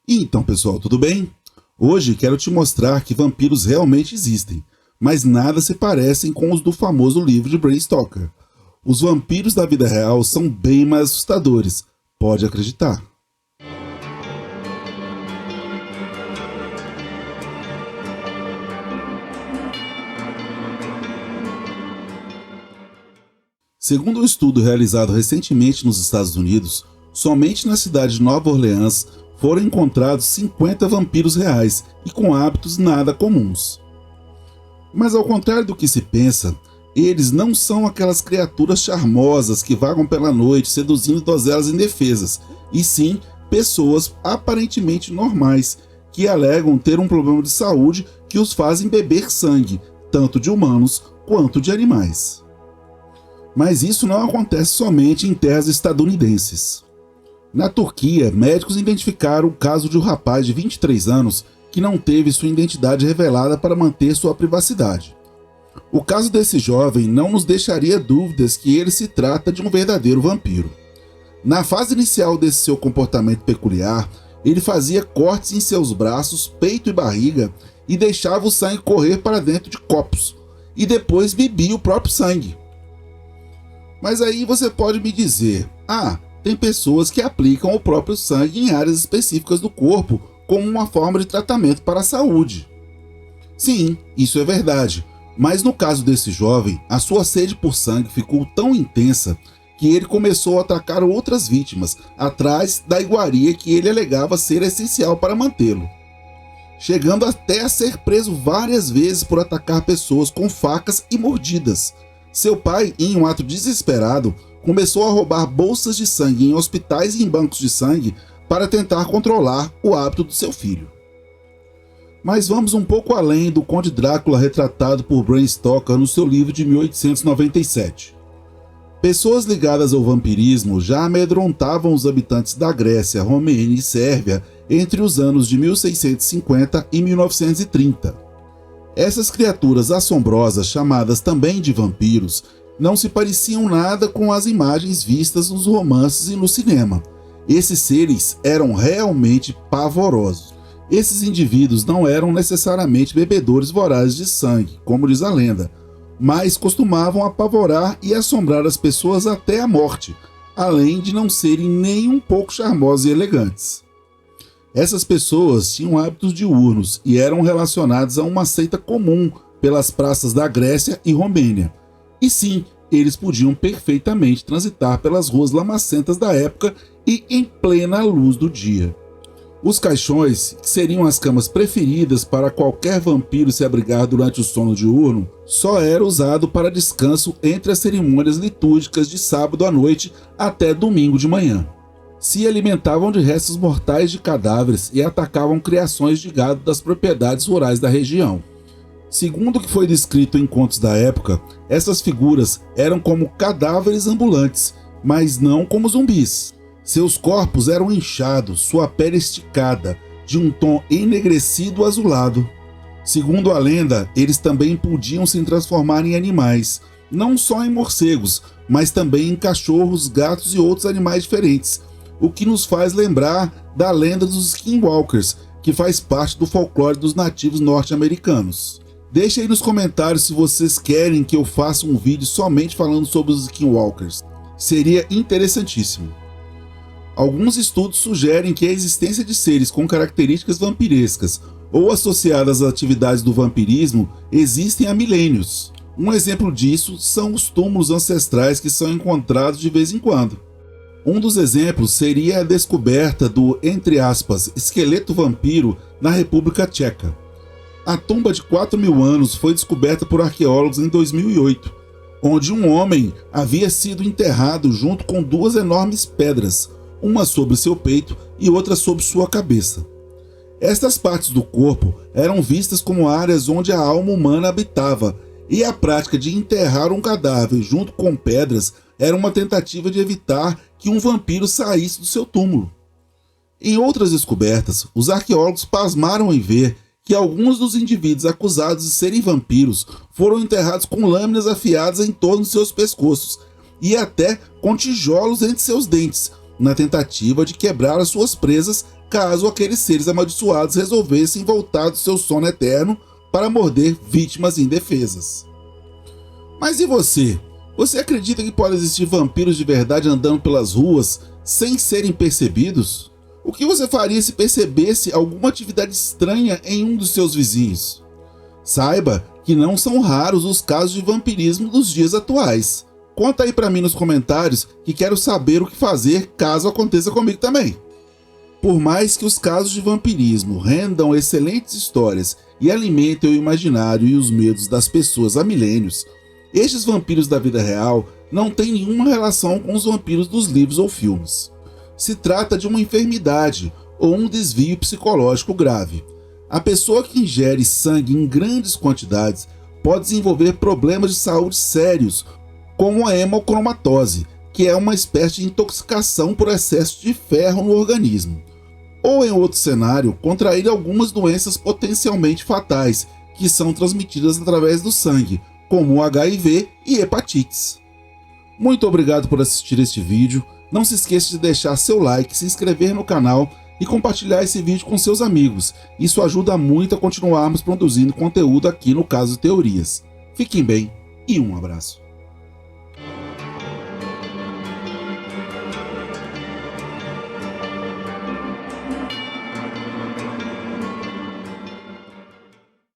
Então, pessoal, tudo bem? Hoje quero te mostrar que vampiros realmente existem, mas nada se parecem com os do famoso livro de Bram Stoker. Os vampiros da vida real são bem mais assustadores, pode acreditar. Segundo um estudo realizado recentemente nos Estados Unidos, somente na cidade de Nova Orleans foram encontrados 50 vampiros reais e com hábitos nada comuns. Mas ao contrário do que se pensa, eles não são aquelas criaturas charmosas que vagam pela noite seduzindo donzelas indefesas, e sim pessoas aparentemente normais que alegam ter um problema de saúde que os fazem beber sangue, tanto de humanos quanto de animais. Mas isso não acontece somente em terras estadunidenses. Na Turquia, médicos identificaram o caso de um rapaz de 23 anos que não teve sua identidade revelada para manter sua privacidade. O caso desse jovem não nos deixaria dúvidas que ele se trata de um verdadeiro vampiro. Na fase inicial desse seu comportamento peculiar, ele fazia cortes em seus braços, peito e barriga e deixava o sangue correr para dentro de copos, e depois bebia o próprio sangue. Mas aí você pode me dizer, tem pessoas que aplicam o próprio sangue em áreas específicas do corpo como uma forma de tratamento para a saúde. Sim, isso é verdade, mas no caso desse jovem, a sua sede por sangue ficou tão intensa que ele começou a atacar outras vítimas atrás da iguaria que ele alegava ser essencial para mantê-lo, chegando até a ser preso várias vezes por atacar pessoas com facas e mordidas. Seu pai, em um ato desesperado, começou a roubar bolsas de sangue em hospitais e em bancos de sangue para tentar controlar o hábito do seu filho. Mas vamos um pouco além do Conde Drácula retratado por Bram Stoker no seu livro de 1897. Pessoas ligadas ao vampirismo já amedrontavam os habitantes da Grécia, Romênia e Sérvia entre os anos de 1650 e 1930. Essas criaturas assombrosas, chamadas também de vampiros, não se pareciam nada com as imagens vistas nos romances e no cinema. Esses seres eram realmente pavorosos. Esses indivíduos não eram necessariamente bebedores vorazes de sangue, como diz a lenda, mas costumavam apavorar e assombrar as pessoas até a morte, além de não serem nem um pouco charmosos e elegantes. Essas pessoas tinham hábitos diurnos e eram relacionadas a uma seita comum pelas praças da Grécia e Romênia. E sim, eles podiam perfeitamente transitar pelas ruas lamacentas da época e em plena luz do dia. Os caixões, que seriam as camas preferidas para qualquer vampiro se abrigar durante o sono diurno, só era usado para descanso entre as cerimônias litúrgicas de sábado à noite até domingo de manhã. Se alimentavam de restos mortais de cadáveres e atacavam criações de gado das propriedades rurais da região. Segundo o que foi descrito em contos da época, essas figuras eram como cadáveres ambulantes, mas não como zumbis. Seus corpos eram inchados, sua pele esticada, de um tom enegrecido azulado. Segundo a lenda, eles também podiam se transformar em animais, não só em morcegos, mas também em cachorros, gatos e outros animais diferentes, o que nos faz lembrar da lenda dos Skinwalkers, que faz parte do folclore dos nativos norte-americanos. Deixe aí nos comentários se vocês querem que eu faça um vídeo somente falando sobre os Skinwalkers. Seria interessantíssimo. Alguns estudos sugerem que a existência de seres com características vampirescas ou associadas às atividades do vampirismo existem há milênios. Um exemplo disso são os túmulos ancestrais que são encontrados de vez em quando. Um dos exemplos seria a descoberta do, entre aspas, esqueleto vampiro na República Tcheca. A tumba de 4.000 anos foi descoberta por arqueólogos em 2008, onde um homem havia sido enterrado junto com duas enormes pedras, uma sobre seu peito e outra sobre sua cabeça. Estas partes do corpo eram vistas como áreas onde a alma humana habitava, e a prática de enterrar um cadáver junto com pedras era uma tentativa de evitar que um vampiro saísse do seu túmulo. Em outras descobertas, os arqueólogos pasmaram em ver que alguns dos indivíduos acusados de serem vampiros foram enterrados com lâminas afiadas em torno de seus pescoços e até com tijolos entre seus dentes, na tentativa de quebrar as suas presas caso aqueles seres amaldiçoados resolvessem voltar do seu sono eterno para morder vítimas indefesas. Mas e você? Você acredita que pode existir vampiros de verdade andando pelas ruas sem serem percebidos? O que você faria se percebesse alguma atividade estranha em um dos seus vizinhos? Saiba que não são raros os casos de vampirismo dos dias atuais. Conta aí pra mim nos comentários que quero saber o que fazer caso aconteça comigo também. Por mais que os casos de vampirismo rendam excelentes histórias e alimentem o imaginário e os medos das pessoas há milênios, estes vampiros da vida real não têm nenhuma relação com os vampiros dos livros ou filmes. Se trata de uma enfermidade ou um desvio psicológico grave. A pessoa que ingere sangue em grandes quantidades pode desenvolver problemas de saúde sérios, como a hemocromatose, que é uma espécie de intoxicação por excesso de ferro no organismo. Ou, em outro cenário, contrair algumas doenças potencialmente fatais, que são transmitidas através do sangue, como o HIV e hepatites. Muito obrigado por assistir este vídeo. Não se esqueça de deixar seu like, se inscrever no canal e compartilhar esse vídeo com seus amigos. Isso ajuda muito a continuarmos produzindo conteúdo aqui no Caso Teorias. Fiquem bem e um abraço.